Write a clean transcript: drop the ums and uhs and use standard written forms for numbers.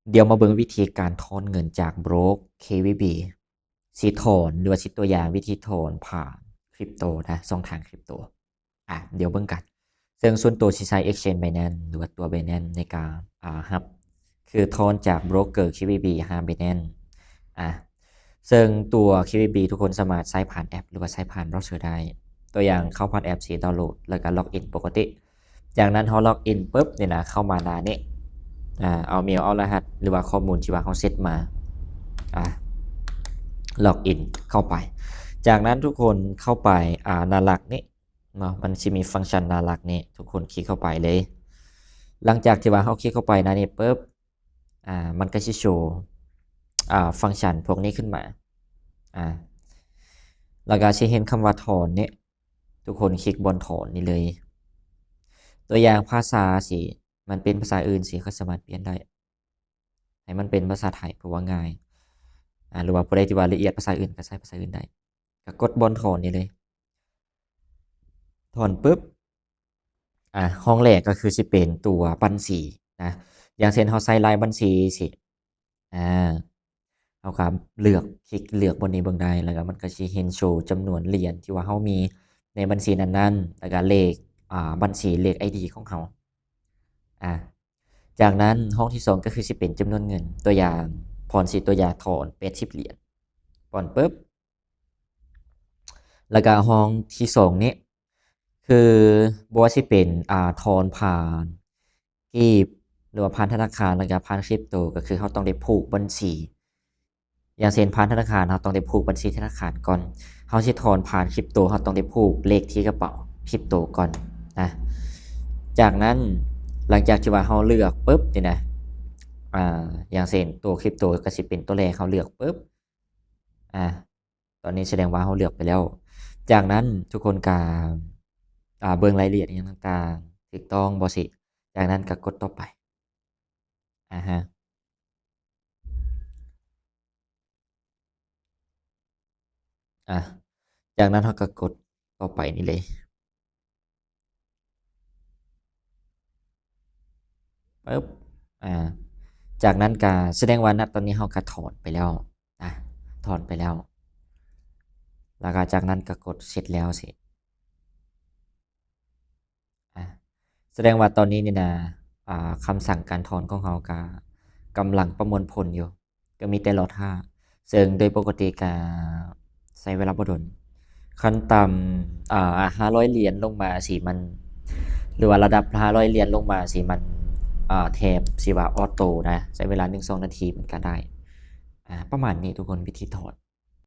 เดี๋ยวมาเบิ่งวิธีการถอนเงินจากโบรก KVB สิถอนหรือว่าสิตัวอย่างวิธีถอนผ่านคริปโตนะช่องทางคริปโตเดี๋ยวเบิ่งกันซึ่งส่วนตัวสิใช้ Exchange Binance หรือว่าตัว Binance ในการรับคือถอนจากโบรกเกอร์ KVB หา Binance ซึ่งตัว KVB ทุกคนสามารถใช้ผ่านแอปหรือว่าใช้ผ่านเบราว์เซอร์ได้ตัวอย่างเข้าผ่านแอปสิดาวน์โหลดแล้วก็ล็อกอินปกติจากนั้นเฮาล็อกอินปุ๊บเนี่ยนะเข้ามาหน้านี้เอาเมลเอารหัสหรือว่าข้อมูลที่ว่าเขาเซตมาล็อกอินเข้าไปจากนั้นทุกคนเข้าไปหน้าหลักนี้เนาะมันจะมีฟังก์ชันหน้าหลักนี้ทุกคนคลิกเข้าไปเลยหลังจากที่ว่าเขาคลิกเข้าไปนะนี่ปุ๊บมันก็จะโชว์ฟังก์ชันพวกนี้ขึ้นมาแล้วก็จะเห็นคำว่าถอนเนี่ยทุกคนคลิกบนถอนนี่เลยตัวอย่างภาษาสิมันเป็นภาษาอื่นสิก็สามารถเปลี่ยนได้ให้มันเป็นภาษาไทยเพราะว่าง่ายหรือว่าผู้ใดที่ว่าละเอียดภาษาอื่นก็ใช้ภาษาอื่นได้ก็กดบนถอนนี่เลยถอนปุ๊บห้องแรกก็คือสิเป็นตัวบัญชีนะอย่างเช่นเฮาใส่รายบัญชีสิเอาก็เลือกคลิกเลือกบนนี้เบิ่งได้แล้วก็มันก็สิเห็นโชว์จำนวนเหรียญที่ว่าเฮามีในบัญชีนั้นๆแล้วก็เลขบัญชีเลข ID ของเฮาจากนั้นห้องที่2ก็คือสิเป็นจำนวนเงินตัวอย่างพรสิตัวอย่างถอน80เหรียญถอนปุ๊บแล้วก็ห้องที่2นี้คือบ่ว่าสิเป็นถอนผ่านกีบหรือว่าผ่านธนาคารแล้วก็ผ่านคริปโตก็คือเฮาต้องได้ผูกบัญชีอย่างเช่นผ่านธนาคารเฮาต้องได้ผูกบัญชีธนาคารก่อนเฮาสิถอนผ่านคริปโตเฮาต้องได้ผูกเลขที่กระเป๋าคริปโตก่อนนะจากนั้นหลังจากที่ว่าเฮาเลือกปุ๊บนี่นะอย่างเช่นตัวคริปโตก็สิเป็นตัวแรกเฮาเลือกปุ๊บตอนนี้แสดงว่าเฮาเลือกไปแล้วจากนั้นทุกคนก็เบิ่งรายละเอียดอิหยังต่างๆถูกต้องบ่สิจากนั้นก็กดต่อไปฮะจากนั้นเราก็กดต่อไปนี่เลยปึ๊บจากนั้นก็แสดงว่าณตอนนี้เราก็ถอนไปแล้วถอนไปแล้วแล้วก็จากนั้นก็กดเสร็จแล้วสิแสดงว่าตอนนี้นี่นะคำสั่งการถอนของเราก็กำลังประมวลผลอยู่ก็มีแต่รอท่าซึ่งโดยปกติก็ใช้เวลาบ่ดนขั้นต่ำ500เหรียญลงมาสิมันหรือว่าระดับ500เหรียญลงมาสิมันแทบสิว่าออโตนะใช้เวลา 1-2 นาทีมันก็ได้ประมาณนี้ทุกคนวิธีถอน